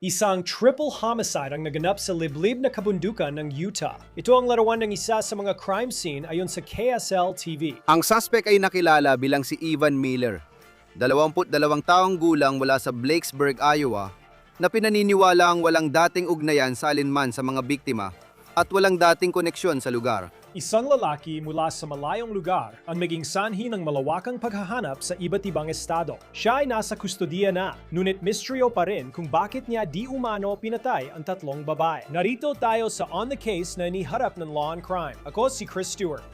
Isang triple homicide ang naganap sa liblib na kabundukan ng Utah. Ito ang larawan ng isa sa mga crime scene ayon sa KSL TV. Ang suspect ay nakilala bilang si Evan Miller, 22 taong gulang mula sa Blacksburg, Iowa, na pinaniniwalaang walang dating ugnayan sa alinman sa mga biktima at walang dating koneksyon sa lugar. Isang lalaki mula sa malayong lugar ang naging sanhi ng malawakang paghahanap sa iba't ibang estado. Siya ay nasa kustodiya na, ngunit misteryo pa rin kung bakit niya di umano pinatay ang tatlong babae. Narito tayo sa On the Case na iniharap ng Law and Crime. Ako si Chris Stewart.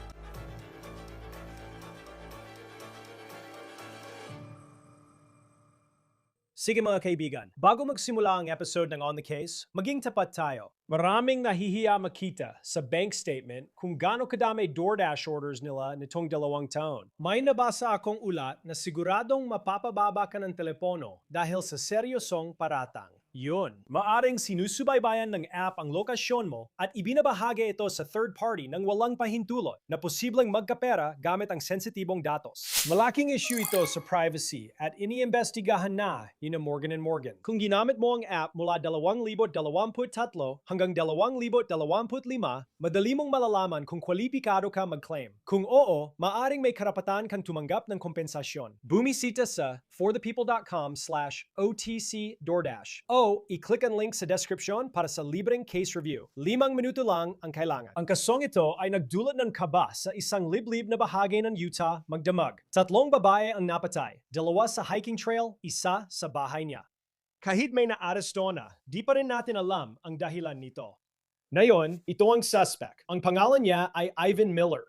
Sige mga kaibigan, bago magsimula ang episode ng On the Case, maging tapat tayo. Maraming nahihiya makita sa bank statement kung gaano kadami DoorDash orders nila nitong 2 taon. May nabasa akong ulat na siguradong mapapababa ka ng telepono dahil sa seryosong paratang. Yun, maaring sinusubaybayan ng app ang lokasyon mo at ibinabahagi ito sa third party ng walang pahintulot na posibleng magkapera gamit ang sensitibong datos. Malaking issue ito sa privacy at iniimbestigahan na ni Morgan & Morgan. Kung ginamit mo ang app mula 2023 hanggang 2025, madali mong malalaman kung kwalipikado ka mag-claim. Kung oo, maaring may karapatan kang tumanggap ng kompensasyon. Bumisita sa forthepeople.com/OTC DoorDash o i-click ang link sa description para sa libreng case review. 5 minuto lang ang kailangan. Ang kasong ito ay nagdulot ng kaba sa isang liblib na bahagi ng Utah, Magdamag. 3 babae ang napatay, 2 sa hiking trail, 1 sa bahay niya. Kahit may naaresto na, di pa rin natin alam ang dahilan nito. Ngayon, ito ang suspect. Ang pangalan niya ay Evan Miller.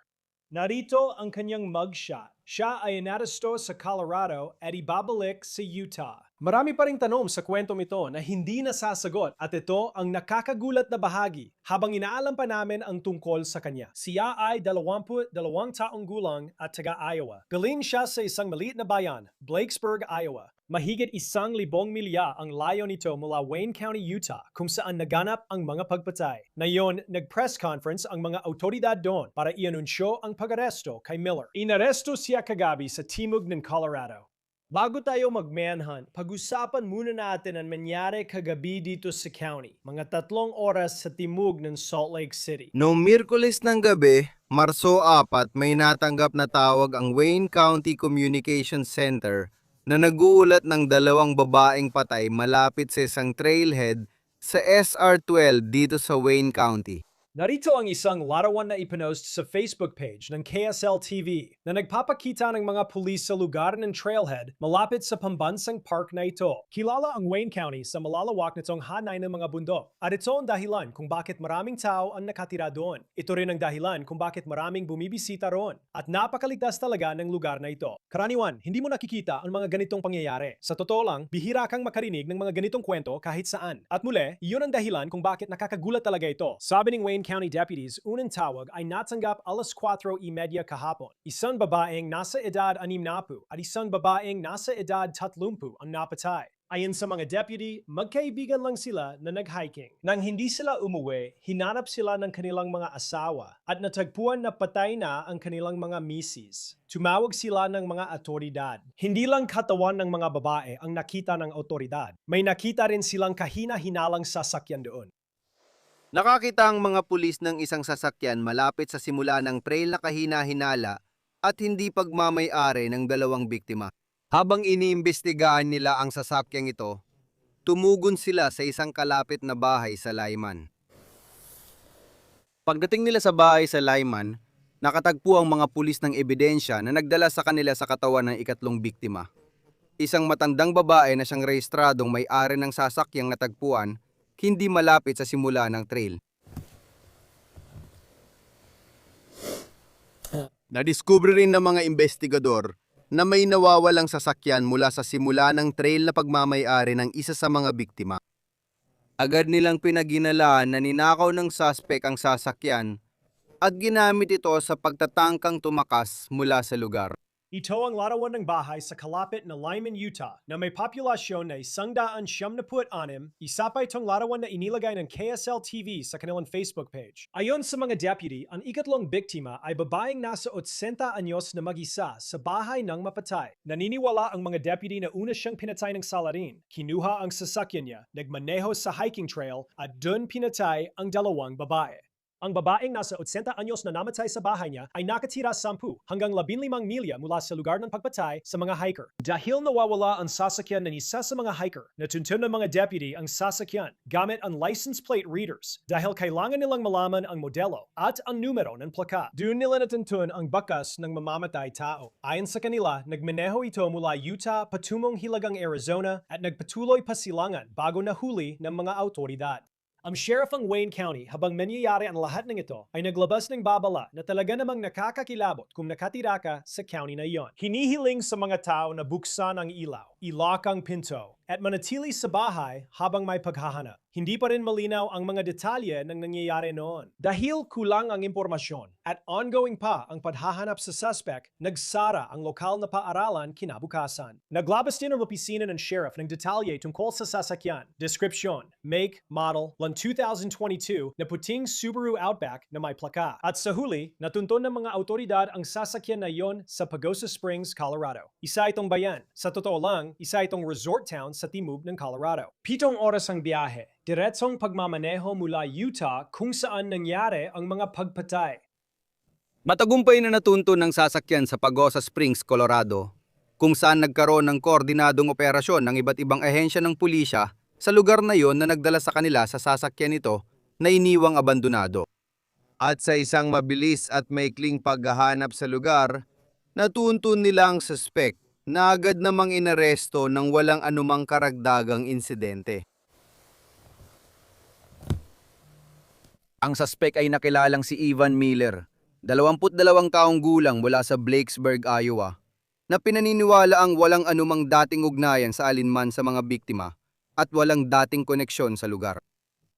Narito ang kanyang mugshot. Siya ay inaresto sa Colorado at ibabalik sa Utah. Marami pa ring tanong sa kwentong ito na hindi nasasagot at ito ang nakakagulat na bahagi habang inaalam pa namin ang tungkol sa kanya. Siya ay 22 taong gulang at taga-Iowa. Galing siya sa isang maliit na bayan, Blacksburg, Iowa. Mahigit 1,000 milya ang layo nito mula Wayne County, Utah, kung saan naganap ang mga pagpatay. Ngayon, nag-press conference ang mga autoridad doon para i-anunsyo ang pag-aresto kay Miller. Inaresto siya kagabi sa timog ng Colorado. Bago tayo mag-manhunt, pag-usapan muna natin ang nangyari kagabi dito sa county, mga 3 oras sa timog ng Salt Lake City. Noong Miyerkules ng gabi, Marso 4, may natanggap na tawag ang Wayne County Communication Center na nag-uulat ng 2 babaeng patay malapit sa isang trailhead sa SR-12 dito sa Wayne County. Narito ang isang larawan na ipinost sa Facebook page ng KSL TV na nagpapakita ng mga pulis sa lugar ng trailhead malapit sa pambansang park na ito. Kilala ang Wayne County sa malalawak nitong hanay ng mga bundok at ito ang dahilan kung bakit maraming tao ang nakatira doon. Ito rin ang dahilan kung bakit maraming bumibisita roon at napakaligtas talaga ng lugar na ito. Karaniwan, hindi mo nakikita ang mga ganitong pangyayari. Sa totoo lang, bihira kang makarinig ng mga ganitong kwento kahit saan. At muli, iyon ang dahilan kung bakit nakakagulat talaga ito. Sabi ng Wayne County deputies, unang tawag ay natanggap 4:30 kahapon. Isang babaeng nasa edad 60 at isang babaeng nasa edad 30 ang napatay. Ayon sa mga deputy, magkaibigan lang sila na nag-hiking. Nang hindi sila umuwi, hinanap sila ng kanilang mga asawa at natagpuan na patay na ang kanilang mga misis. Tumawag sila ng mga otoridad. Hindi lang katawan ng mga babae ang nakita ng otoridad. May nakita rin silang kahina-hinalang sasakyan doon. Nakakita ang mga pulis ng isang sasakyan malapit sa simula ng trail na kahina-hinala at hindi pagmamay-ari ng 2 biktima. Habang iniimbestigahan nila ang sasakyang ito, tumugon sila sa isang kalapit na bahay sa Lyman. Pagdating nila sa bahay sa Lyman, nakatagpo ang mga pulis ng ebidensya na nagdala sa kanila sa katawan ng 3 biktima. Isang matandang babae na siyang rehistradong may-ari ng sasakyang natagpuan hindi malapit sa simula ng trail. Nadiskubre rin ng mga investigador na may nawawalang sasakyan mula sa simula ng trail na pagmamay-ari ng isa sa mga biktima. Agad nilang pinaginalaan na ninakaw ng suspect ang sasakyan at ginamit ito sa pagtatangkang tumakas mula sa lugar. Ito ang larawan ng bahay sa kalapit na Lyman, Utah na may populasyon na 176. Isa pa itong larawan na inilagay ng KSL TV sa kanilang Facebook page. Ayon sa mga deputy, ang ikatlong biktima ay babaeng nasa 80 anyos na mag-isa sa bahay ng mapatay. Naniniwala ang mga deputy na una siyang pinatay ng salarin, kinuha ang sasakyan niya, nagmaneho sa hiking trail at dun pinatay ang dalawang babae. Ang babaeng nasa 80 anyos na namatay sa bahay niya ay nakatira 10 hanggang 15 milya mula sa lugar ng pagpatay sa mga hiker. Dahil nawawala ang sasakyan ng isa sa mga hiker, natuntun ng mga deputy ang sasakyan gamit ang license plate readers dahil kailangan nilang malaman ang modelo at ang numero ng plaka. Doon nila natuntun ang bakas ng mamamatay tao. Ayon sa kanila, nagmaneho ito mula Utah patungong Hilagang Arizona at nagpatuloy pa silangan bago nahuli ng mga autoridad. Ang sheriff ng Wayne County habang nangyayari ang lahat ng ito ay naglabas ng babala na talaga namang nakakakilabot kung nakatira ka sa county na iyon. Hinihiling sa mga tao na buksan ang ilaw, ilak ang pinto, at manatili sa bahay habang may paghahanap. Hindi pa rin malinaw ang mga detalye ng nangyayari noon. Dahil kulang ang impormasyon at ongoing pa ang paghahanap sa suspect, nagsara ang lokal na paaralan kinabukasan. Naglabas din ang opisina ng sheriff ng detalye tungkol sa sasakyan, description, make, model, lang 2022 na puting Subaru Outback na may plaka. At sa huli, natunton ng mga autoridad ang sasakyan na iyon sa Pagosa Springs, Colorado. Isa itong bayan. Sa totoo lang, isa itong resort town sa timog ng Colorado. 7 oras ang biyahe. Diretsong pagmamaneho mula Utah kung saan nangyari ang mga pagpatay. Matagumpay na natunto ng sasakyan sa Pagosa Springs, Colorado, kung saan nagkaroon ng koordinadong operasyon ng iba't ibang ahensya ng pulisya sa lugar na yon na nagdala sa kanila sa sasakyan nito na iniwang abandonado. At sa isang mabilis at maikling paghahanap sa lugar, natuntun nila ang suspect na agad namang inaresto ng walang anumang karagdagang insidente. Ang suspect ay nakilalang si Ivan Miller, 22 taong gulang mula sa Blakesburg, Iowa, na pinaniniwala ang walang anumang dating ugnayan sa alinman sa mga biktima at walang dating koneksyon sa lugar.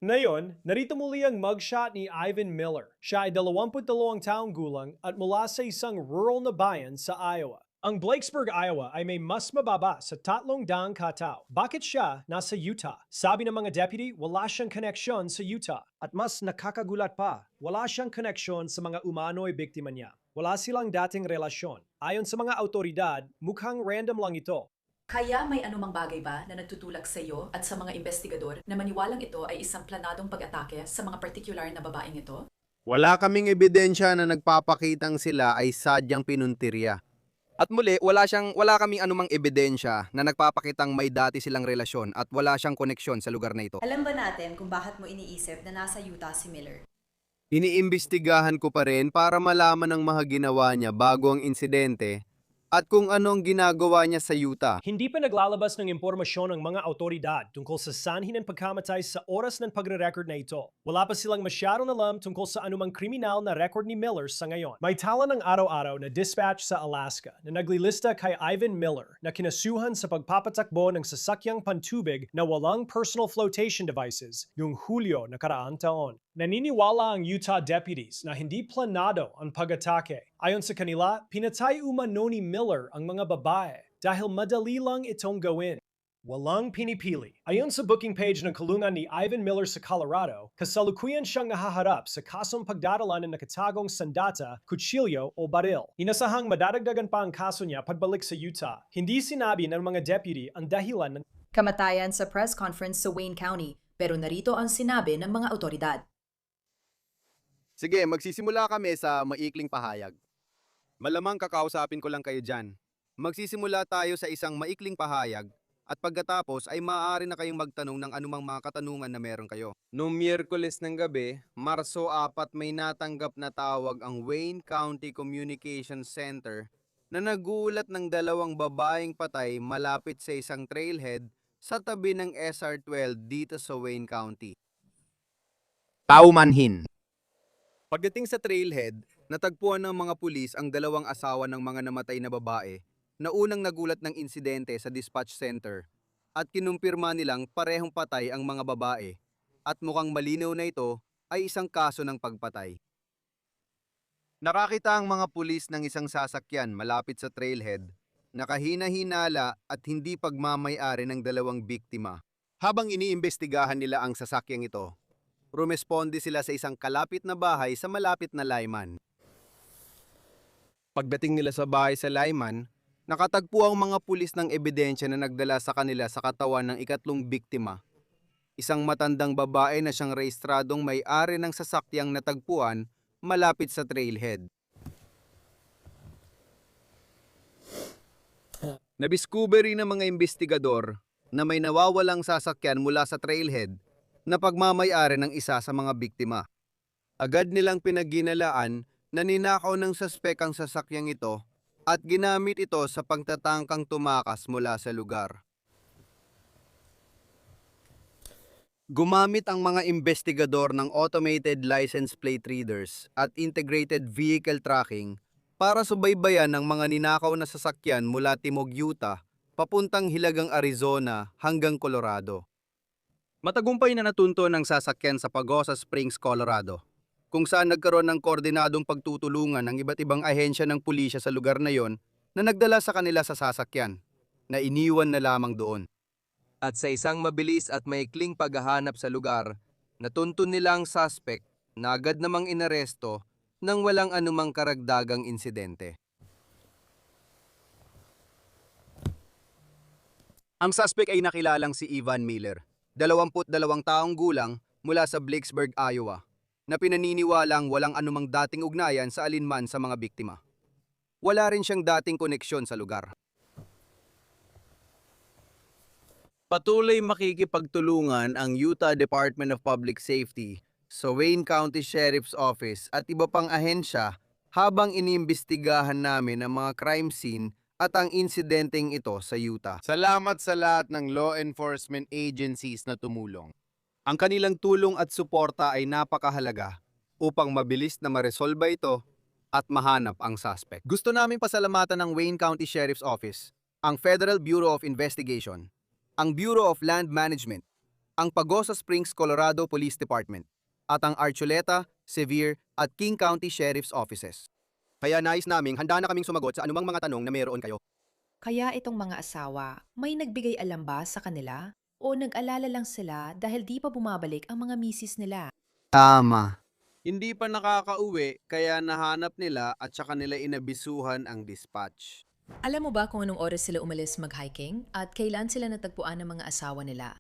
Ngayon, narito muli ang mugshot ni Ivan Miller. Siya ay 22 taong gulang at mula sa isang rural na bayan sa Iowa. Ang Blakesburg, Iowa ay may mas mababa sa 300 katao. Bakit siya nasa Utah? Sabi ng mga deputy, wala siyang koneksyon sa Utah. At mas nakakagulat pa, wala siyang koneksyon sa mga umano'y biktima niya. Wala silang dating relasyon. Ayon sa mga autoridad, mukhang random lang ito. Kaya may anumang bagay ba na nagtutulak sa iyo at sa mga investigador na maniwalang ito ay isang planadong pag-atake sa mga partikular na babaeng ito? Wala kaming ebidensya na nagpapakitang sila ay sadyang pinuntirya. At muli, wala kaming anumang ebidensya na nagpapakitang may dati silang relasyon at wala siyang koneksyon sa lugar na ito. Alam ba natin kung bakit mo iniisip na nasa Utah si Miller? Iniimbestigahan ko pa rin para malaman ang mga ginawa niya bago ang insidente at kung anong ginagawa niya sa Utah. Hindi pa naglalabas ng impormasyon ang mga autoridad tungkol sa sanhi ng pagkamatay sa oras ng pagre-record na ito. Wala pa silang masyadong alam tungkol sa anumang kriminal na record ni Miller sa ngayon. May tala ng araw-araw na dispatch sa Alaska na naglilista kay Ivan Miller na kinasuhan sa pagpapatakbo ng sasakyang pantubig na walang personal flotation devices noong Hulyo na karaang taon. Naniniwala ang Utah deputies na hindi planado ang pag-atake. Ayon sa kanila, pinatay umano ni Miller ang mga babae dahil madali lang itong gawin. Walang pinipili. Ayon sa booking page ng kulungan ni Ivan Miller sa Colorado, kasalukuyan siyang nahaharap sa kasong pagdadala ng nakatagong sandata, kutsilyo o baril. Inasahang madadagdagan pa ang kaso niya pagbalik sa Utah. Hindi sinabi ng mga deputy ang dahilan ng Kamatayan sa press conference sa Wayne County, pero narito ang sinabi ng mga autoridad. Sige, magsisimula kami sa maikling pahayag. Malamang kakausapin ko lang kayo dyan. Magsisimula tayo sa isang maikling pahayag at pagkatapos ay maaari na kayong magtanong ng anumang mga katanungan na meron kayo. Noong Miyerkules ng gabi, Marso 4, may natanggap na tawag ang Wayne County Communications Center na nagulat ng 2 babaeng patay malapit sa isang trailhead sa tabi ng SR-12 dito sa Wayne County. Paumanhin. Pagdating sa trailhead, natagpuan ng mga pulis ang 2 asawa ng mga namatay na babae na unang nagulat ng insidente sa dispatch center at kinumpirma nilang parehong patay ang mga babae at mukhang malinaw na ito ay isang kaso ng pagpatay. Nakakita ang mga pulis ng isang sasakyan malapit sa trailhead, nakahina-hinala at hindi pagmamay-ari ng dalawang biktima. Habang iniimbestigahan nila ang sasakyang ito, rumesponde sila sa isang kalapit na bahay sa malapit na layman. Pagdating nila sa bahay sa layman, nakatagpo ang mga pulis ng ebidensya na nagdala sa kanila sa katawan ng ikatlong biktima. Isang matandang babae na siyang rehistradong may-ari ng sasakyang natagpuan malapit sa trailhead. Nabiskuber rin ng mga investigador na may nawawalang sasakyan mula sa trailhead na pagmamay-ari ng isa sa mga biktima. Agad nilang pinagginalaan na ninakaw ng suspek ang sasakyang ito at ginamit ito sa pagtatangkang tumakas mula sa lugar. Gumamit ang mga investigador ng automated license plate readers at integrated vehicle tracking para subaybayan ang mga ninakaw na sasakyan mula Timog, Utah, papuntang Hilagang Arizona hanggang Colorado. Matagumpay na natunto ng sasakyan sa Pagosa Springs, Colorado, kung saan nagkaroon ng koordinadong pagtutulungan ng iba't ibang ahensya ng pulisya sa lugar na yon na nagdala sa kanila sa sasakyan, na iniwan na lamang doon. At sa isang mabilis at maikling paghahanap sa lugar, natuntun nila ang suspect na agad namang inaresto nang walang anumang karagdagang insidente. Ang suspect ay nakilalang si Ivan Miller, 22 taong gulang mula sa Blacksburg, Iowa, na pinaniniwalang walang anumang dating ugnayan sa alinman sa mga biktima. Wala rin siyang dating koneksyon sa lugar. Patuloy makikipagtulungan ang Utah Department of Public Safety sa Wayne County Sheriff's Office at iba pang ahensya habang iniimbestigahan namin ang mga crime scene at ang insidenteng ito sa Utah. Salamat sa lahat ng law enforcement agencies na tumulong. Ang kanilang tulong at suporta ay napakahalaga upang mabilis na maresolba ito at mahanap ang suspect. Gusto namin pasalamatan ng Wayne County Sheriff's Office, ang Federal Bureau of Investigation, ang Bureau of Land Management, ang Pagosa Springs, Colorado Police Department, at ang Archuleta, Sevier, at King County Sheriff's Offices. Kaya nais naming handa na kaming sumagot sa anumang mga tanong na mayroon kayo. Kaya itong mga asawa, may nagbigay alam ba sa kanila? O nag-alala lang sila dahil di pa bumabalik ang mga misis nila? Tama. Hindi pa nakakauwi kaya nahanap nila at saka nila inabisuhan ang dispatch. Alam mo ba kung anong oras sila umalis mag-hiking at kailan sila natagpuan ng mga asawa nila?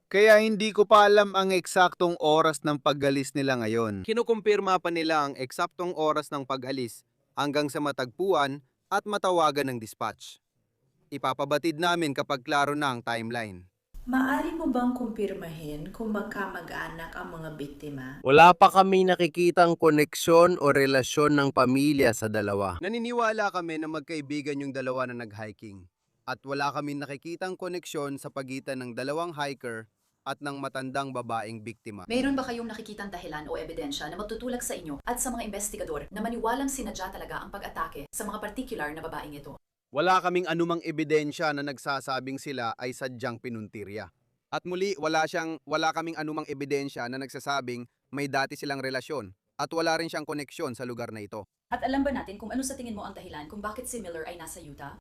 Kaya hindi ko pa alam ang eksaktong oras ng pag-alis nila ngayon. Kinukumpirma pa nila ang eksaktong oras ng pag-alis hanggang sa matagpuan at matawagan ng dispatch. Ipapabatid namin kapag klaro na ang timeline. Maari mo bang kumpirmahin kung magkamag-anak ang mga biktima? Wala pa kami nakikitang koneksyon o relasyon ng pamilya sa dalawa. Naniniwala kami na magkaibigan yung dalawa na nag-hiking. At wala kami nakikitang koneksyon sa pagitan ng dalawang hiker at ng matandang babaeng biktima. Mayroon ba kayong nakikitang dahilan o ebidensya na magtutulak sa inyo at sa mga investigador na maniwalang sinadya talaga ang pag-atake sa mga particular na babaeng ito? Wala kaming anumang ebidensya na nagsasabing sila ay sadyang pinuntirya. At muli, wala kaming anumang ebidensya na nagsasabing may dati silang relasyon at wala rin siyang koneksyon sa lugar na ito. At alam ba natin kung ano sa tingin mo ang dahilan kung bakit si Miller ay nasa Utah?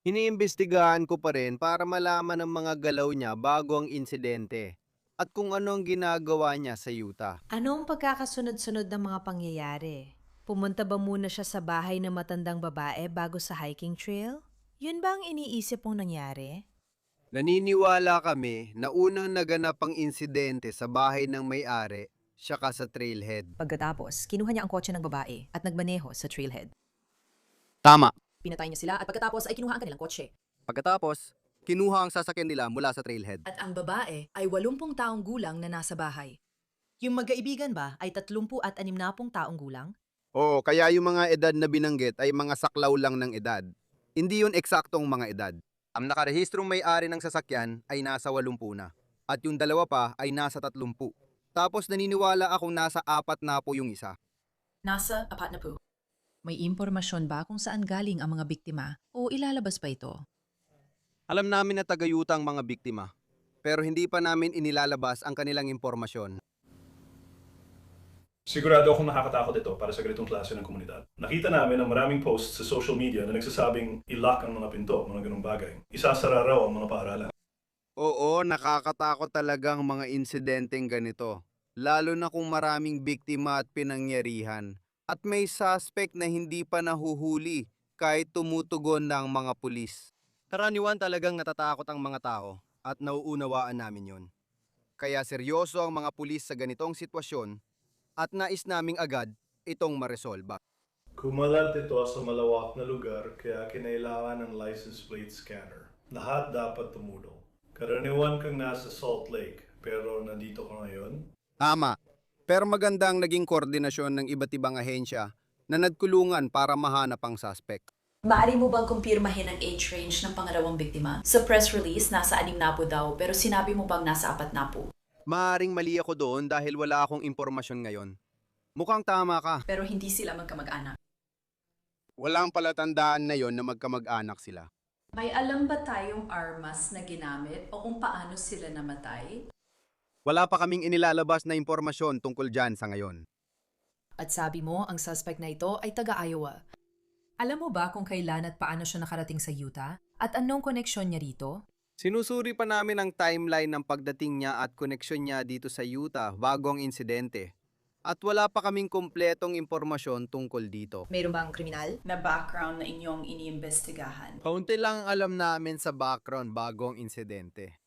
Iniimbestigahan ko pa rin para malaman ang mga galaw niya bago ang insidente at kung ano ang ginagawa niya sa Utah. Ano ang pagkakasunod-sunod ng mga pangyayari? Pumunta ba muna siya sa bahay ng matandang babae bago sa hiking trail? Yun ba ang iniisip mong nangyari? Naniniwala kami na unang naganap ang insidente sa bahay ng may-ari, saka sa trailhead. Pagkatapos, kinuha niya ang kotse ng babae at nagmaneho sa trailhead. Tama. Pinatay niya sila at pagkatapos ay kinuha ang kanilang kotse. Pagkatapos, kinuha ang sasakyan nila mula sa trailhead. At ang babae ay 80 taong gulang na nasa bahay. Yung magkaibigan ba ay 30 at 60 taong gulang? Oo, kaya yung mga edad na binanggit ay mga saklaw lang ng edad. Hindi yun eksaktong mga edad. Ang nakarehistrong may-ari ng sasakyan ay nasa 80 na. At yung dalawa pa ay nasa 30. Tapos naniniwala akong nasa 4 na po yung isa. Nasa 4 na po. May impormasyon ba kung saan galing ang mga biktima o ilalabas pa ito? Alam namin na taga-Utah ang mga biktima, pero hindi pa namin inilalabas ang kanilang impormasyon. Sigurado akong nakakatakot ito para sa ganitong klase ng komunidad. Nakita namin ang maraming posts sa social media na nagsasabing i-lock ang mga pinto, mga ganung bagay. Isasara raw ang mga paaralan. Oo, nakakatakot talagang mga insidenteng ganito. Lalo na kung maraming biktima at pinangyarihan. At may suspect na hindi pa nahuhuli kahit tumutugon na ang mga pulis. Karaniwan talagang natatakot ang mga tao at nauunawaan namin yon. Kaya seryoso ang mga pulis sa ganitong sitwasyon at nais naming agad itong maresolba. Kumalat ito sa malawak na lugar kaya kinailangan ng license plate scanner. Lahat dapat tumulong. Karaniwan kang nasa Salt Lake pero nandito ka ngayon. Tama. Pero maganda ang naging koordinasyon ng iba't ibang ahensya na nagkulungan para mahanap ang suspect. Maaari mo bang kumpirmahin ang age range ng pangalawang biktima? Sa press release, nasa 6 na po daw, pero sinabi mo bang nasa 4 na po? Maaring mali ako doon dahil wala akong impormasyon ngayon. Mukhang tama ka. Pero hindi sila magkamag-anak. Walang palatandaan na yon na magkamag-anak sila. May alam ba tayong armas na ginamit o kung paano sila namatay? Wala pa kaming inilalabas na impormasyon tungkol dyan sa ngayon. At sabi mo, ang suspect na ito ay taga-Iowa. Alam mo ba kung kailan at paano siya nakarating sa Utah? At anong koneksyon niya rito? Sinusuri pa namin ang timeline ng pagdating niya at koneksyon niya dito sa Utah bago ang insidente. At wala pa kaming kumpletong impormasyon tungkol dito. Mayroon bang kriminal? Na background na inyong iniimbestigahan. Kaunti lang ang alam namin sa background bago ang insidente.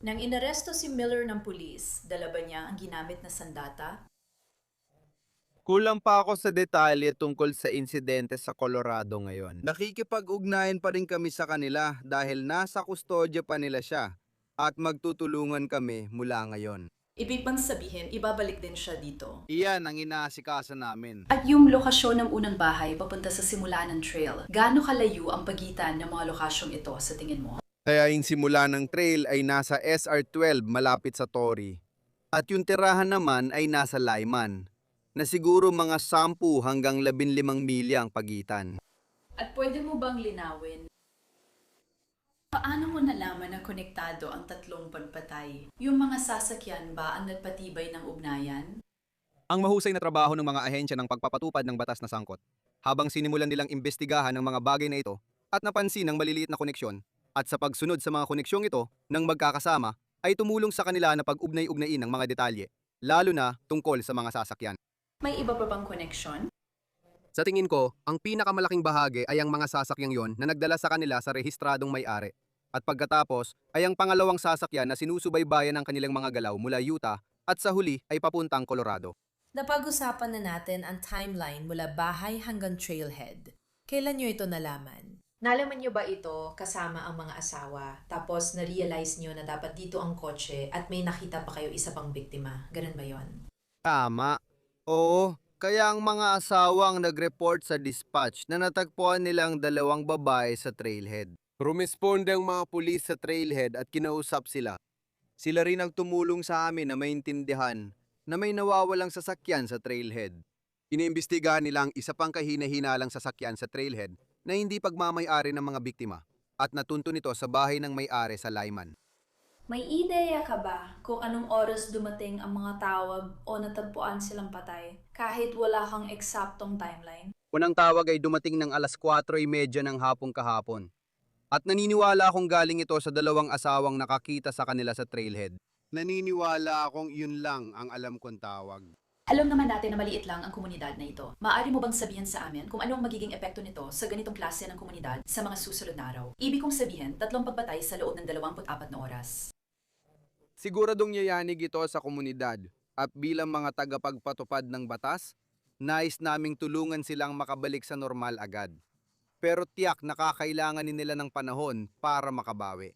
Nang inaresto si Miller ng pulis, dala ba niya ang ginamit na sandata? Kulang pa ako sa detalye tungkol sa insidente sa Colorado ngayon. Nakikipag-ugnayan pa rin kami sa kanila dahil nasa kustodya pa nila siya at magtutulungan kami mula ngayon. Ibig bang sabihin, ibabalik din siya dito? Iyan ang inaasikaso namin. At yung lokasyon ng unang bahay papunta sa simula ng trail, gaano kalayo ang pagitan ng mga lokasyong ito sa tingin mo? Kaya yung simula ng trail ay nasa SR12 malapit sa Torrey. At yung tirahan naman ay nasa Lyman, na siguro mga 10 hanggang 15 milya ang pagitan. At pwede mo bang linawin? Paano mo nalaman na konektado ang tatlong pagpatay? Yung mga sasakyan ba ang nagpatibay ng ugnayan? Ang mahusay na trabaho ng mga ahensya ng pagpapatupad ng batas na sangkot, habang sinimulan nilang imbestigahan ng mga bagay na ito at napansin ang maliliit na koneksyon, at sa pagsunod sa mga koneksyong ito ng magkakasama ay tumulong sa kanila na pag-ugnay-ugnayin ng mga detalye, lalo na tungkol sa mga sasakyan. May iba pa bang koneksyon? Sa tingin ko, ang pinakamalaking bahagi ay ang mga sasakyang yon na nagdala sa kanila sa rehistradong may-ari. At pagkatapos ay ang pangalawang sasakyan na sinusubaybayan ng kanilang mga galaw mula Utah at sa huli ay papuntang Colorado. Napag-usapan na natin ang timeline mula bahay hanggang trailhead. Kailan nyo ito nalaman? Nalaman niyo ba ito kasama ang mga asawa, tapos na-realize niyo na dapat dito ang kotse at may nakita pa kayo isa pang biktima? Ganun ba yon? Tama. Oo, kaya ang mga asawang nag-report sa dispatch na natagpuan nilang 2 babae sa trailhead. Rumisponde ang mga pulis sa trailhead at kinausap sila. Sila rin ang tumulong sa amin na maintindihan na may nawawalang sasakyan sa trailhead. Iniimbestigahan nila ang isa pang kahina-hinalang sasakyan sa trailhead na hindi pagmamay-ari ng mga biktima at natunto nito sa bahay ng may-ari sa Lyman. May ideya ka ba kung anong oras dumating ang mga tawag o natagpuan silang patay kahit wala kang eksaktong timeline? Unang tawag ay dumating ng alas 4:30 ng hapon kahapon. At naniniwala akong galing ito sa 2 asawang nakakita sa kanila sa trailhead. Naniniwala akong yun lang ang alam kong tawag. Alam naman natin na maliit lang ang komunidad na ito. Maaari mo bang sabihin sa amin kung ano ang magiging epekto nito sa ganitong klase ng komunidad sa mga susunod na araw? Ibig kong sabihin, 3 pagpatay sa loob ng 24 na oras. Siguradong yayanig ito sa komunidad at bilang mga tagapagpatupad ng batas, nais naming tulungan silang makabalik sa normal agad. Pero tiyak nakakailangan nila ng panahon para makabawi.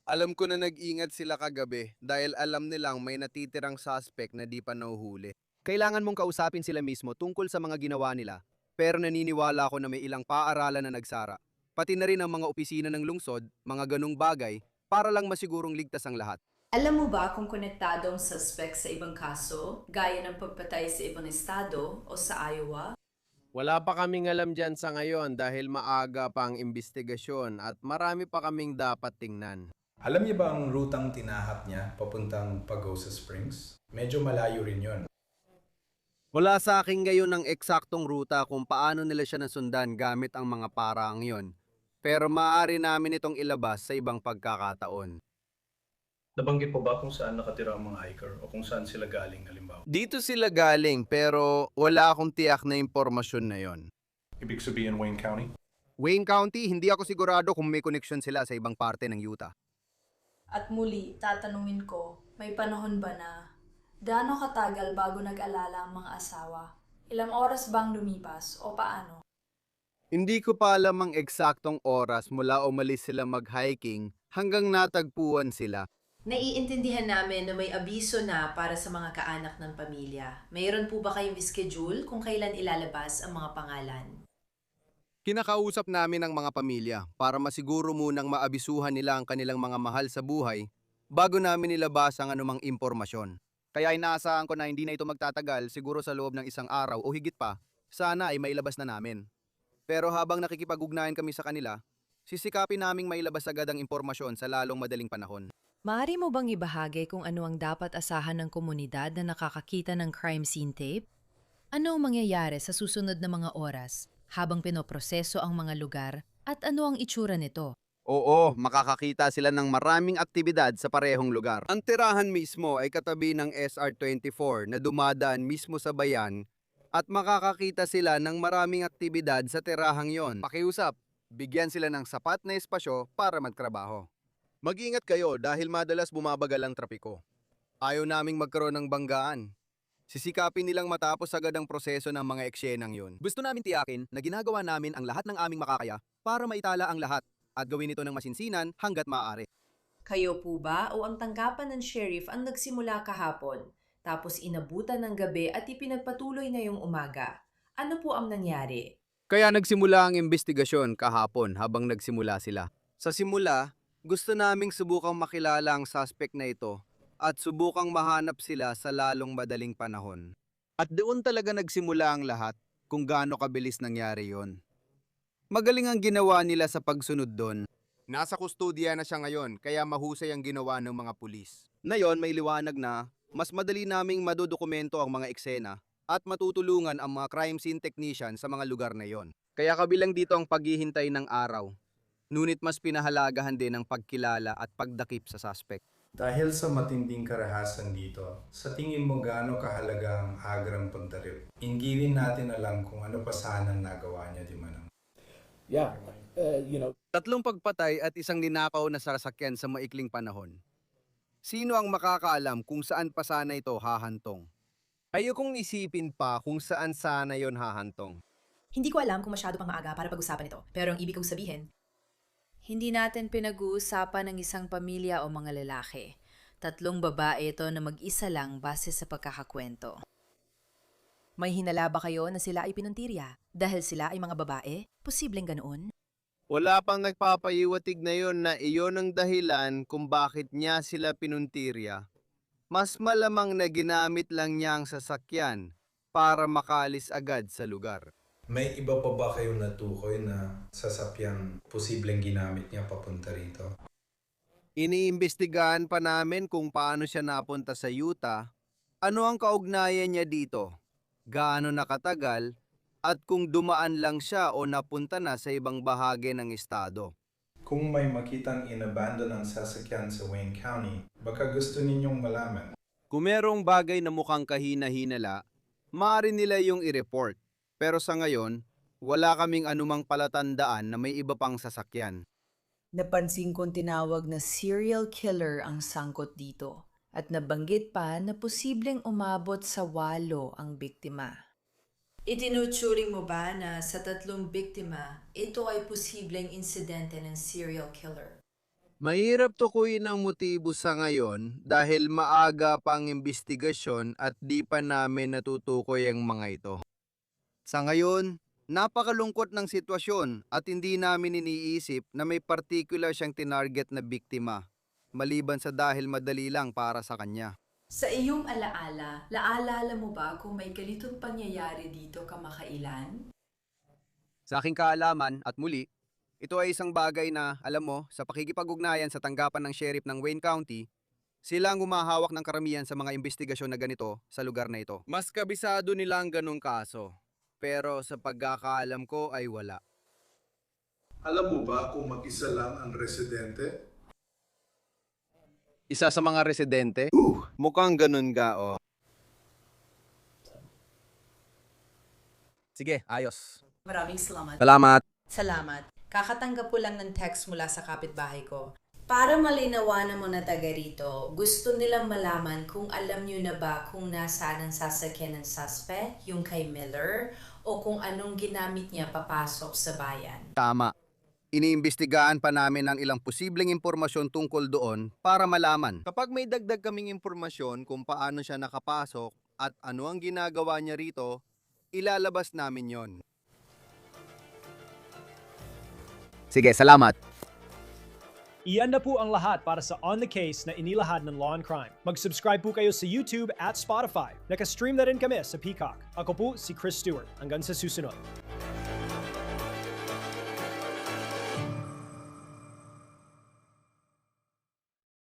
Alam ko na nag-ingat sila kagabi dahil alam nilang may natitirang suspect na di pa nahuhuli. Kailangan mong kausapin sila mismo tungkol sa mga ginawa nila, pero naniniwala ako na may ilang paaralan na nagsara. Pati na rin ang mga opisina ng lungsod, mga ganung bagay, para lang masigurong ligtas ang lahat. Alam mo ba kung konektado ang suspect sa ibang kaso, gaya ng pagpatay sa ibang estado o sa Iowa? Wala pa kaming alam dyan sa ngayon dahil maaga pa ang investigasyon at marami pa kaming dapat tingnan. Alam niyo ba ang rutang tinahak niya papuntang Pagosa Springs? Medyo malayo rin yon. Wala sa akin ngayon ng eksaktong ruta kung paano nila siya nasundan gamit ang mga paraang yon. Pero maaari namin itong ilabas sa ibang pagkakataon. Nabanggit po ba kung saan nakatira ang mga hiker o kung saan sila galing halimbawa? Dito sila galing pero wala akong tiyak na impormasyon na yon. Ibig sabihin Wayne County? Wayne County, hindi ako sigurado kung may connection sila sa ibang parte ng Utah. At muli, tatanungin ko, may panahon ba na gaano katagal bago nag-alala ang mga asawa? Ilang oras bang lumipas o paano? Hindi ko pa alam ang eksaktong oras mula umalis sila mag-hiking hanggang natagpuan sila. Naiintindihan namin na may abiso na para sa mga kaanak ng pamilya. Mayroon po ba kayong schedule kung kailan ilalabas ang mga pangalan? Kinakausap namin ang mga pamilya para masiguro munang maabisuhan nila ang kanilang mga mahal sa buhay bago namin nilabas ang anumang impormasyon. Kaya inaasahan ko na hindi na ito magtatagal, siguro sa loob ng isang araw o higit pa, sana ay mailabas na namin. Pero habang nakikipag-ugnayan kami sa kanila, sisikapin naming mailabas agad ang impormasyon sa lalong madaling panahon. Maaari mo bang ibahagi kung ano ang dapat asahan ng komunidad na nakakakita ng crime scene tape? Ano ang mangyayari sa susunod na mga oras habang pinoproseso ang mga lugar at ano ang itsura nito? Oo, makakakita sila ng maraming aktibidad sa parehong lugar. Ang tirahan mismo ay katabi ng SR-24 na dumadaan mismo sa bayan at makakakita sila ng maraming aktibidad sa tirahang yon. Pakiusap, bigyan sila ng sapat na espasyo para magtrabaho. Mag-ingat kayo dahil madalas bumabagal ang trapiko. Ayaw naming magkaroon ng banggaan. Sisikapin nilang matapos agad ang proseso ng mga eksenang yun. Gusto namin tiyakin na ginagawa namin ang lahat ng aming makakaya para maitala ang lahat at gawin ito ng masinsinan hanggat maaari. Kayo po ba o ang tanggapan ng sheriff ang nagsimula kahapon, tapos inabutan ng gabi at ipinagpatuloy ngayong umaga? Ano po ang nangyari? Kaya nagsimula ang investigasyon kahapon habang nagsimula sila. Sa simula, gusto naming subukang makilala ang suspect na ito at subukang mahanap sila sa lalong madaling panahon. At doon talaga nagsimula ang lahat kung gaano kabilis nangyari yon. Magaling ang ginawa nila sa pagsunod doon. Nasa kustodiya na siya ngayon kaya mahusay ang ginawa ng mga pulis. Ngayon may liwanag na mas madali naming madodokumento ang mga eksena at matutulungan ang mga crime scene technician sa mga lugar na yon. Kaya kabilang dito ang paghihintay ng araw. Ngunit mas pinahalagahan din ang pagkilala at pagdakip sa suspect. Dahil sa matinding karahasan dito, sa tingin mo gaano kahalaga ang agrang pagdarip? Hindi rin natin alam kung ano pa sanang nagawa niya di manang. Tatlong pagpatay at isang ninakaw na sasakyan sa maikling panahon. Sino ang makakaalam kung saan pa sana ito hahantong? Ayokong isipin pa kung saan sana yon hahantong. Hindi ko alam kung masyado pang maaga para pag-usapan ito. Pero ang ibig kong sabihin, Hindi natin pinag-uusapan ng isang pamilya o mga lalaki. 3 babae ito na mag-isa lang base sa pagkakakwento. may hinala ba kayo na sila ay pinuntirya? Dahil sila ay mga babae? Posibleng ganoon? Wala pang nagpapayiwatig na yon na iyon ang dahilan kung bakit niya sila pinuntirya. Mas malamang na ginamit lang niya ang sasakyan para makalis agad sa lugar. May iba pa ba kayong natukoy na sasakyang posibleng ginamit niya papunta rito? Iniimbestigahan pa namin kung paano siya napunta sa Utah, ano ang kaugnayan niya dito, gaano nakatagal, at kung dumaan lang siya o napunta na sa ibang bahagi ng estado. Kung may makitang inabandon ang sasakyan sa Wayne County, baka gusto ninyong malaman. Kung merong bagay na mukhang kahina-hinala, maaari nila yung i-report. Pero sa ngayon, wala kaming anumang palatandaan na may iba pang sasakyan. Napansin kong tinawag na serial killer ang sangkot dito at nabanggit pa na posibleng umabot sa 8 ang biktima. Itinuturing mo ba na sa 3 biktima, ito ay posibleng insidente ng serial killer? Mahirap tukuyin ang motibo sa ngayon dahil maaga pang imbestigasyon at di pa namin natutukoy ang mga ito. Sa ngayon, napakalungkot ng sitwasyon at hindi namin iniisip na may particular siyang tinarget na biktima, maliban sa dahil madali lang para sa kanya. Sa iyong alaala, naalala mo ba kung may ganitong pangyayari dito kamakailan? Sa aking kaalaman at muli, ito ay isang bagay na, alam mo, sa pakikipag-ugnayan sa tanggapan ng sheriff ng Wayne County, Sila ang humahawak ng karamihan sa mga investigasyon na ganito sa lugar na ito. Mas kabisado nila ang ganong kaso. Pero sa pagkakaalam ko ay wala. Alam mo ba kung mag-isa lang ang residente? Isa sa mga residente? Mukhang ganun ga, oh. Sige, ayos. Maraming salamat. Salamat. Salamat. Kakatanggap ko lang ng text mula sa kapitbahay ko. Para malinawanan mo na taga rito, gusto nilang malaman kung alam nyo na ba kung nasaan ang sasakyan ng suspect, yung kay Miller, o kung anong ginamit niya papasok sa bayan. Tama. Iniimbestigahan pa namin ang ilang posibleng impormasyon tungkol doon para malaman. Kapag may dagdag kaming impormasyon kung paano siya nakapasok at ano ang ginagawa niya rito, ilalabas namin yon. Sige, salamat. Iyan na po ang lahat para sa On The Case na inilahad ng Law and Crime. Mag-subscribe po kayo sa YouTube at Spotify. Naka-stream na rin kami sa Peacock. Ako po si Chris Stewart. Hanggang sa susunod.